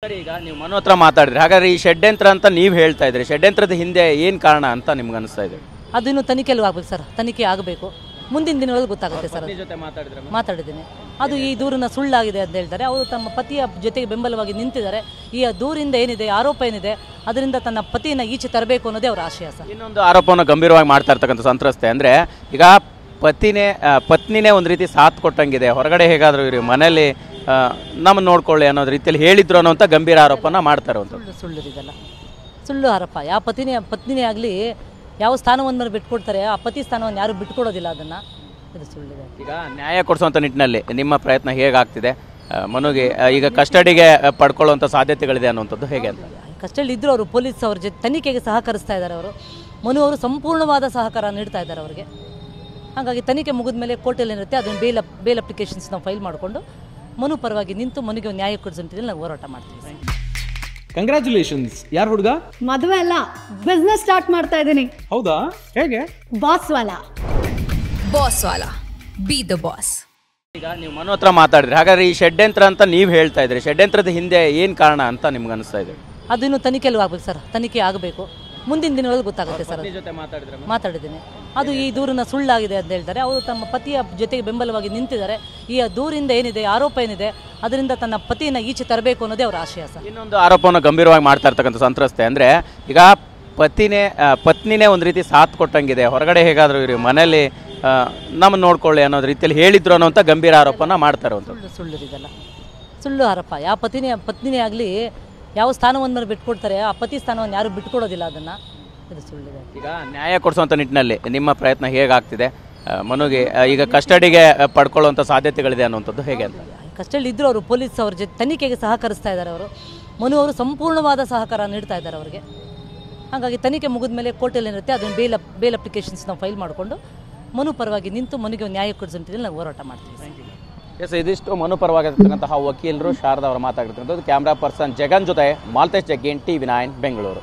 ಸರಿ, ಈಗ ನೀವು ಮನು ಹತ್ರ ಮಾತಾಡಿದ್ರಿ. ಹಾಗಾದ್ರೆ ಈ ಷಡ್ಯಂತ್ರ ಅಂತ ನೀವು ಹೇಳ್ತಾ ಇದ್ರಿ. ಷಡ್ಯಂತ್ರದ ಹಿಂದೆ ಏನು ಕಾರಣ ಅಂತ ನಿಮ್ಗೆ ಅನಿಸ್ತಾ ಇದೆ? ಅದು ಇನ್ನು ತನಿಖೆಯಲ್ಲೂ ಆಗಬೇಕು ಸರ್. ತನಿಖೆ ಆಗಬೇಕು, ಮುಂದಿನ ದಿನಗಳಲ್ಲಿ ಗೊತ್ತಾಗುತ್ತೆ ಸರ್. ಜೊತೆ ಮಾತಾಡಿದ್ದೀನಿ. ಅದು ಈ ದೂರಿನ ಸುಳ್ಳಾಗಿದೆ ಅಂತ ಹೇಳ್ತಾರೆ. ಅವರು ತಮ್ಮ ಪತಿಯ ಜೊತೆಗೆ ಬೆಂಬಲವಾಗಿ ನಿಂತಿದ್ದಾರೆ. ಈ ದೂರಿಂದ ಏನಿದೆ, ಆರೋಪ ಏನಿದೆ, ಅದರಿಂದ ತನ್ನ ಪತಿಯನ್ನು ಈಚೆ ತರಬೇಕು ಅನ್ನೋದೇ ಅವರ ಆಶಯ ಸರ್. ಇನ್ನೊಂದು ಆರೋಪವನ್ನು ಗಂಭೀರವಾಗಿ ಮಾಡ್ತಾ ಇರ್ತಕ್ಕಂಥ ಸಂತ್ರಸ್ತೆ ಅಂದರೆ, ಈಗ ಪತ್ನಿನೇ ಒಂದು ರೀತಿ ಸಾಥ್ ಕೊಟ್ಟಂಗಿದೆ, ಹೊರಗಡೆ ಹೇಗಾದರೂ ಇರಿ, ಮನೇಲಿ ನಮ್ಮನ್ನು ನೋಡ್ಕೊಳ್ಳಿ ಅನ್ನೋದು ರೀತಿಯಲ್ಲಿ ಹೇಳಿದ್ರು ಅನ್ನೋಂಥ ಗಂಭೀರ ಆರೋಪನ ಮಾಡ್ತಾರೆ. ಒಂದು ಸುಳ್ಳು ಇದೆಲ್ಲ ಸುಳ್ಳು ಆರೋಪ. ಯಾವ ಪತ್ನಿನೇ ಆಗಲಿ ಯಾವ ಸ್ಥಾನವನ್ನು ಬಿಟ್ಕೊಡ್ತಾರೆ, ಆ ಪತಿ ಸ್ಥಾನವನ್ನು ಯಾರು ಬಿಟ್ಕೊಡೋದಿಲ್ಲ. ಅದನ್ನು ಇದು ಸುಳ್ಳಿದೆ. ಈಗ ನ್ಯಾಯ ಕೊಡಿಸುವಂಥ ನಿಟ್ಟಿನಲ್ಲಿ ನಿಮ್ಮ ಪ್ರಯತ್ನ ಹೇಗಾಗ್ತಿದೆ? ಮನುಗೆ ಈಗ ಕಸ್ಟಡಿಗೆ ಪಡ್ಕೊಳ್ಳುವಂಥ ಸಾಧ್ಯತೆಗಳಿದೆ ಅನ್ನುವಂಥದ್ದು ಹೇಗೆ ಅಂತ? ಕಸ್ಟಡಿ ಇದ್ದರೂ ಅವರು ಪೊಲೀಸ್ ಅವ್ರ ಜೊತೆ ತನಿಖೆಗೆ ಸಹಕರಿಸ್ತಾ ಇದ್ದಾರೆ. ಮನು ಅವರು ಸಂಪೂರ್ಣವಾದ ಸಹಕಾರ ನೀಡ್ತಾ ಇದ್ದಾರೆ ಅವರಿಗೆ. ಹಾಗಾಗಿ ತನಿಖೆ ಮುಗಿದ ಮೇಲೆ ಕೋರ್ಟಲ್ಲಿ ಏನಿರುತ್ತೆ ಅದನ್ನು ಬೇಲ್ ಅಪ್ಲಿಕೇಶನ್ಸ್ ನಾವು ಫೈಲ್ ಮಾಡಿಕೊಂಡು ಮನು ಪರವಾಗಿ ನಿಂತು ಮನುಗೆ ನ್ಯಾಯ ಕೊಡಿಸೋ ನಾವು ಹೋರಾಟ ಮಾಡ್ತೀವಿ. ಕಂಗ್ರ್ಯಾಚುಲೇಷನ್ಸ್. ಯಾರು ಹುಡುಗ? ಮದುವೆ ಅಲ್ಲ, ಬಿಸ್ನೆಸ್ ಸ್ಟಾರ್ಟ್ ಮಾಡ್ತಾ ಇದ್ದೀನಿ. ಹೌದಾ? ಹೇಗೆ? Boss Vala. B the boss. ಈಗ ನೀವು ಮನು ಹತ್ರ ಮಾತಾಡಿದ್ರಿ. ಹಾಗಾದ್ರೆ ಈ ಷಡ್ಯಂತ್ರ ಅಂತ ನೀವು ಹೇಳ್ತಾ ಇದ್ರಿ. ಷಡ್ಯಂತ್ರದ ಹಿಂದೆ ಏನು ಕಾರಣ ಅಂತ ನಿಮ್ಗೆ ಅನಿಸ್ತಾ ಇದೆ? ಅದು ಇನ್ನು ತನಿಖೆಯಲ್ಲೂ ಆಗಬೇಕು ಸರ್. ತನಿಖೆ ಆಗಬೇಕು, ಮುಂದಿನ ದಿನಗಳಲ್ಲಿ ಗೊತ್ತಾಗುತ್ತೆ ಸರ್. ಮಾತಾಡಿದ್ದೀನಿ. ಅದು ಈ ದೂರಿನ ಸುಳ್ಳಾಗಿದೆ ಅಂತ ಹೇಳ್ತಾರೆ. ಅವರು ತಮ್ಮ ಪತಿಯ ಜೊತೆಗೆ ಬೆಂಬಲವಾಗಿ ನಿಂತಿದ್ದಾರೆ. ಈ ದೂರಿಂದ ಏನಿದೆ, ಆರೋಪ ಏನಿದೆ, ಅದರಿಂದ ತನ್ನ ಪತಿಯನ್ನು ಈಚೆ ತರಬೇಕು ಅನ್ನೋದೇ ಅವರ ಆಶಯ ಸರ್. ಇನ್ನೊಂದು ಆರೋಪವನ್ನು ಗಂಭೀರವಾಗಿ ಮಾಡ್ತಾ ಇರ್ತಕ್ಕಂಥ ಸಂತ್ರಸ್ತೆ ಅಂದರೆ, ಈಗ ಪತ್ನಿನೇ ಒಂದು ರೀತಿ ಸಾಥ್ ಕೊಟ್ಟಂಗಿದೆ, ಹೊರಗಡೆ ಹೇಗಾದರೂ ಇರಿ, ಮನೇಲಿ ನಮ್ಮನ್ನು ನೋಡ್ಕೊಳ್ಳಿ ಅನ್ನೋದು ರೀತಿಯಲ್ಲಿ ಹೇಳಿದ್ರು ಅನ್ನೋಂಥ ಗಂಭೀರ ಆರೋಪನ ಮಾಡ್ತಾರೆ. ಒಂದು ಸುಳ್ಳು ಇದೆಲ್ಲ ಸುಳ್ಳು ಆರೋಪ. ಯಾವ ಪತ್ನಿನೇ ಆಗಲಿ ಯಾವ ಸ್ಥಾನವನ್ನು ಬಿಟ್ಕೊಡ್ತಾರೆ, ಆ ಪತಿ ಸ್ಥಾನವನ್ನು ಯಾರು ಬಿಟ್ಕೊಡೋದಿಲ್ಲ. ಅದನ್ನು ಇದು ಸುಳ್ಳಿದೆ. ಈಗ ನ್ಯಾಯ ಕೊಡಿಸುವಂಥ ನಿಟ್ಟಿನಲ್ಲಿ ನಿಮ್ಮ ಪ್ರಯತ್ನ ಹೇಗಾಗ್ತಿದೆ? ಮನುಗೆ ಈಗ ಕಸ್ಟಡಿಗೆ ಪಡ್ಕೊಳ್ಳುವಂಥ ಸಾಧ್ಯತೆಗಳಿದೆ ಅನ್ನುವಂಥದ್ದು ಹೇಗೆ ಅಂತ? ಕಸ್ಟಡಿ ಇದ್ದರೂ ಅವರು ಪೊಲೀಸ್ ಅವ್ರ ಜೊತೆ ತನಿಖೆಗೆ ಸಹಕರಿಸ್ತಾ ಇದ್ದಾರೆ. ಮನು ಅವರು ಸಂಪೂರ್ಣವಾದ ಸಹಕಾರ ನೀಡ್ತಾ ಇದ್ದಾರೆ ಅವರಿಗೆ. ಹಾಗಾಗಿ ತನಿಖೆ ಮುಗಿದ ಮೇಲೆ ಕೋರ್ಟಲ್ಲಿ ಏನಿರುತ್ತೆ ಅದನ್ನು ಬೇಲ್ ಅಪ್ಲಿಕೇಶನ್ಸ್ ನಾವು ಫೈಲ್ ಮಾಡಿಕೊಂಡು ಮನು ಪರವಾಗಿ ನಿಂತು ಮನುಗೆ ನ್ಯಾಯ ಕೊಡಿಸೋ ನಾವು ಹೋರಾಟ ಮಾಡ್ತೀವಿ. ಎಸ್, ಇದಿಷ್ಟು ಮನು ಪರವಾಗಿರ್ತಕ್ಕಂತಹ ವಕೀಲರು ಶಾರದಾ ಅವರು ಮಾತಾಡಿರ್ತಕ್ಕಂಥದ್ದು. ಕ್ಯಾಮ್ರಾ ಪರ್ಸನ್ ಜಗನ್ ಜೊತೆ ಮಾಲ್ತೇಶ್ ಜಗ್ಗೇನ್, TV9 ಬೆಂಗಳೂರು.